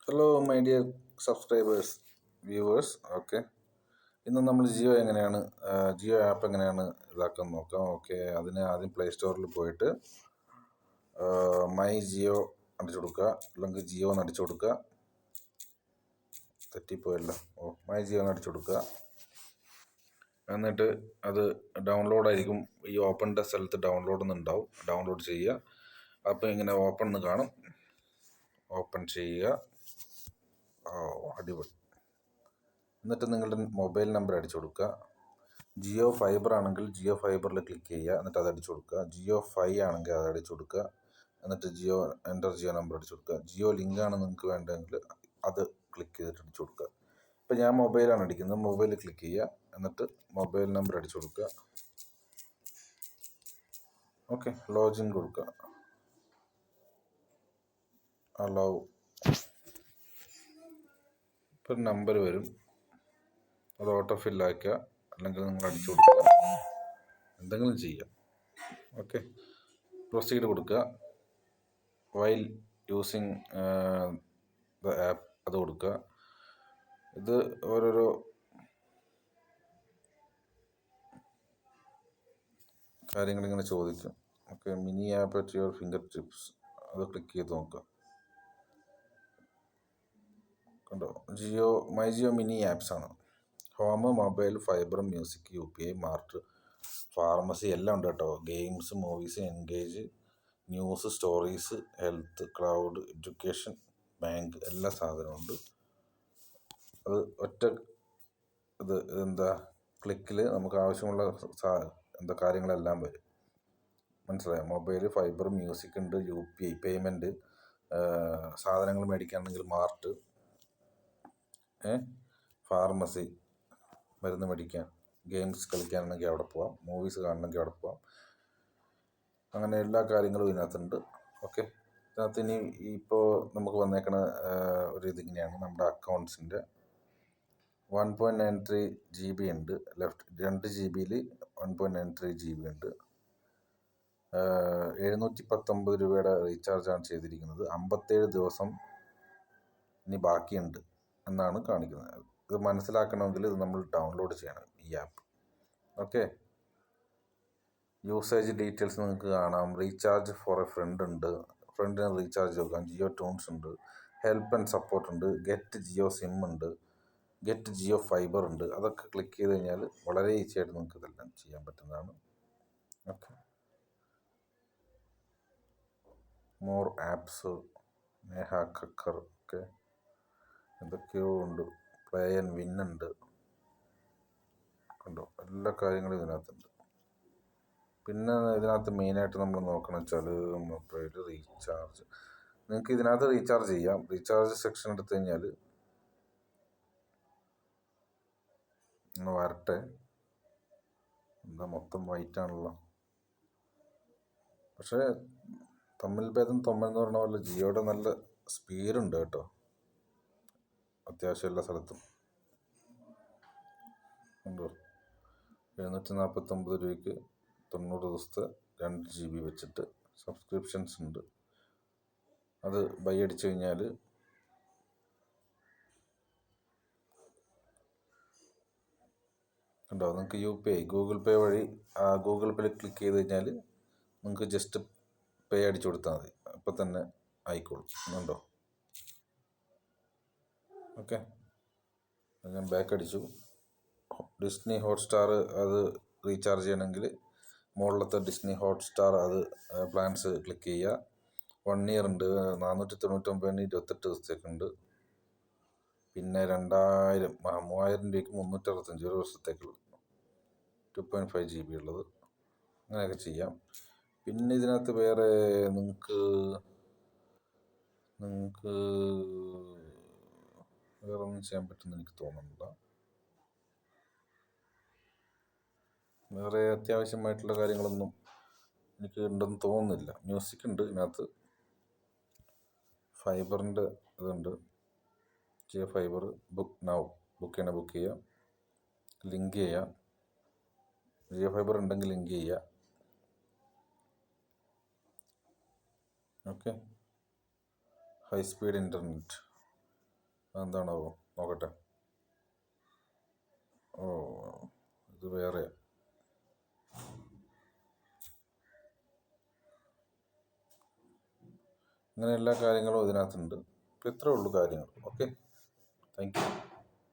Hello my dear subscribers, viewers. Okay, ഇന്ന് നമ്മൾ Jio app എങ്ങനെയാണ് ഇതാക്കാൻ നോക്കാം. ഓക്കെ, അതിന് ആദ്യം പ്ലേ സ്റ്റോറിൽ പോയിട്ട് മൈ ജിയോ അടിച്ചു കൊടുക്കുക, അല്ലെങ്കിൽ ജിയോ എന്ന് അടിച്ചു കൊടുക്കുക. തെറ്റിപ്പോയല്ലോ. മൈ ജിയോ എന്ന് അടിച്ചു കൊടുക്കുക. എന്നിട്ട് അത് ഡൗൺലോഡ് ആയിരിക്കും. ഈ ഓപ്പണിൻ്റെ സ്ഥലത്ത് ഡൗൺലോഡ് എന്നുണ്ടാവും. ഡൗൺലോഡ് ചെയ്യുക. അപ്പോൾ ഇങ്ങനെ ഓപ്പൺ എന്ന് കാണും. ഓപ്പൺ ചെയ്യുക. അടിപൊളി. എന്നിട്ട് നിങ്ങളുടെ മൊബൈൽ നമ്പർ അടിച്ചു കൊടുക്കുക. ജിയോ ഫൈബർ ആണെങ്കിൽ ജിയോ ഫൈബറിൽ ക്ലിക്ക് ചെയ്യുക. എന്നിട്ട് അത് അടിച്ചു കൊടുക്കുക. ജിയോ 5 ആണെങ്കിൽ അത് അടിച്ചു കൊടുക്കുക. എന്നിട്ട് ജിയോ നമ്പർ അടിച്ചു കൊടുക്കുക. ജിയോ ലിങ്ക് ആണ് നിങ്ങൾക്ക് വേണ്ടതെങ്കിൽ അത് ക്ലിക്ക് ചെയ്തിട്ട് അടിച്ചു കൊടുക്കുക. ഇപ്പം ഞാൻ മൊബൈലാണ് അടിക്കുന്നത്. മൊബൈലിൽ ക്ലിക്ക് ചെയ്യുക. എന്നിട്ട് മൊബൈൽ നമ്പർ അടിച്ചു കൊടുക്കുക. ഓക്കെ, ലോഗിൻ കൊടുക്കുക. അലോ. ഇപ്പം നമ്പർ വരും. അത് ഓട്ടോ ഫില്ലാക്കുക, അല്ലെങ്കിൽ നിങ്ങൾ അടിച്ചു കൊടുക്കുക, എന്തെങ്കിലും ചെയ്യാം. ഓക്കെ, പ്രൊസീഡ് കൊടുക്കുക. വൈൽ യൂസിങ് ദ ആപ്പ് അത് കൊടുക്കുക. ഇത് ഓരോരോ കാര്യങ്ങളിങ്ങനെ ചോദിക്കും. Okay, mini app at your finger tips അത് ക്ലിക്ക് ചെയ്ത് നോക്കുക. കണ്ടോ, മൈ ജിയോ മിനി ആപ്സ് ആണ്. Home, mobile, fibre, music, UPI, mart, pharmacy എല്ലാം ഉണ്ട് കേട്ടോ. Games, movies, engage, news, stories, health, cloud, education, bank, എല്ലാ സാധനവും ഉണ്ട്. അത് ഒറ്റ ക്ലിക്കിൽ നമുക്ക് ആവശ്യമുള്ള കാര്യങ്ങളെല്ലാം വരും. മനസ്സിലായോ? മൊബൈൽ, ഫൈബർ, മ്യൂസിക് ഉണ്ട്, UPI പേയ്മെൻറ്റ്, സാധനങ്ങൾ മേടിക്കുകയാണെങ്കിൽ മാർട്ട്, ഫാർമസി, മരുന്ന് മേടിക്കാൻ, ഗെയിംസ് കളിക്കാനാണെങ്കിൽ അവിടെ പോവാം, മൂവീസ് കാണണമെങ്കിൽ അവിടെ പോവാം. അങ്ങനെ എല്ലാ കാര്യങ്ങളും ഇതിനകത്തുണ്ട്. ഓക്കെ, ഇതിനകത്ത് ഇനി ഇപ്പോൾ നമുക്ക് വന്നേക്കണ ഒരു ഇതിങ്ങനെയാണ്. നമ്മുടെ അക്കൗണ്ട്സിൻ്റെ 1.93 GB ഉണ്ട്. ലെഫ്റ്റ് 2 GB 1.93 GB ഉണ്ട്. 719 രൂപയുടെ റീചാർജാണ് ചെയ്തിരിക്കുന്നത്. 57 ദിവസം ഇനി ബാക്കിയുണ്ട് എന്നാണ് കാണിക്കുന്നത്. ഇത് മനസ്സിലാക്കണമെങ്കിൽ ഇത് നമ്മൾ ഡൗൺലോഡ് ചെയ്യണം, ഈ ആപ്പ്. ഓക്കെ, യൂസേജ് ഡീറ്റെയിൽസ് നിങ്ങൾക്ക് കാണാം. റീചാർജ് ഫോർ എ ഫ്രണ്ട് ഉണ്ട്. ഫ്രണ്ടിന് റീചാർജ് കൊടുക്കാം. ജിയോ ടൂൺസ് ഉണ്ട്. ഹെൽപ്പ് ആൻഡ് സപ്പോർട്ട് ഉണ്ട്. ഗെറ്റ് ജിയോ സിം ഉണ്ട്. ഗെറ്റ് ജിയോ ഫൈബർ ഉണ്ട്. അതൊക്കെ ക്ലിക്ക് ചെയ്ത് കഴിഞ്ഞാൽ വളരെ ഈസി ആയിട്ട് നിങ്ങൾക്ക് ഇതെല്ലാം ചെയ്യാൻ പറ്റുന്നതാണ്. ഓക്കെ, മോർ ആപ്സ്, നേഹ ഖക്കർ, ഒക്കെ എന്തൊക്കെയോ ഉണ്ട്. പ്ലേ ആൻഡ് വിൻ ഉണ്ട്. കണ്ടോ, എല്ലാ കാര്യങ്ങളും ഇതിനകത്തുണ്ട്. പിന്നെ ഇതിനകത്ത് മെയിനായിട്ട് നമ്മൾ നോക്കണം വെച്ചാൽ മൊബൈൽ റീചാർജ്. നിങ്ങൾക്ക് ഇതിനകത്ത് റീചാർജ് ചെയ്യാം. റീചാർജ് സെക്ഷൻ എടുത്തു കഴിഞ്ഞാൽ ഒന്ന് വരട്ടെ. എന്താ മൊത്തം വൈറ്റ് ആണല്ലോ. പക്ഷേ തമ്മിൽ ഭേദം തൊമ്മെന്ന് പറഞ്ഞ പോലെ ജിയോയുടെ നല്ല സ്പീഡുണ്ട് കേട്ടോ, അത്യാവശ്യം എല്ലാ സ്ഥലത്തും. ഉണ്ടോ, 749 രൂപയ്ക്ക് 90 ദിവസത്തെ 2 GB വെച്ചിട്ട് സബ്സ്ക്രിപ്ഷൻസ് ഉണ്ട്. അത് ബൈ അടിച്ചു കഴിഞ്ഞാൽ ഉണ്ടോ, നിങ്ങൾക്ക് UPI ഗൂഗിൾ പേ വഴി ഗൂഗിൾ പേയിൽ ക്ലിക്ക് ചെയ്ത് കഴിഞ്ഞാൽ നിങ്ങൾക്ക് ജസ്റ്റ് പേ അടിച്ചു കൊടുത്താൽ മതി. അപ്പം തന്നെ ആയിക്കോളും. ഉണ്ടോ? ഓക്കെ, ഞാൻ ബാക്ക് അടിച്ചു. ഡിസ്നി ഹോട്ട്സ്റ്റാർ അത് റീചാർജ് ചെയ്യണമെങ്കിൽ മുകളിലത്തെ ഡിസ്നി ഹോട്ട്സ്റ്റാർ അത് പ്ലാൻസ് ക്ലിക്ക് ചെയ്യുക. 1 ഇയർ ഉണ്ട്. 499 28 ദിവസത്തേക്കുണ്ട്. പിന്നെ 3000 രൂപയ്ക്ക് 365 ഒരു വർഷത്തേക്കുള്ളത്. 2.5 GB ഉള്ളത്. അങ്ങനെയൊക്കെ ചെയ്യാം. പിന്നെ ഇതിനകത്ത് വേറെ നിങ്ങൾക്ക് വേറെ ഒന്നും ചെയ്യാൻ പറ്റുമെന്ന് എനിക്ക് തോന്നുന്നില്ല. വേറെ അത്യാവശ്യമായിട്ടുള്ള കാര്യങ്ങളൊന്നും എനിക്ക് ഉണ്ടെന്ന് തോന്നുന്നില്ല. മ്യൂസിക് ഉണ്ട് ഇതിനകത്ത്. ഫൈബറിൻ്റെ ഇതുണ്ട്. ജിയോ ഫൈബർ ബുക്ക് ബുക്ക് ചെയ്യാം, ലിങ്ക് ചെയ്യാം. ജിയോ ഫൈബർ ഉണ്ടെങ്കിൽ ലിങ്ക് ചെയ്യുക. ഓക്കെ, ഹൈ സ്പീഡ് ഇൻ്റർനെറ്റ് എന്താണാവോ, നോക്കട്ടെ. ഓ, ഇത് വേറെ. ഇങ്ങനെ എല്ലാ കാര്യങ്ങളും ഇതിനകത്തുണ്ട്. ഇപ്പം ഇത്രേ ഉള്ളൂ കാര്യങ്ങൾ. Okay, thank you.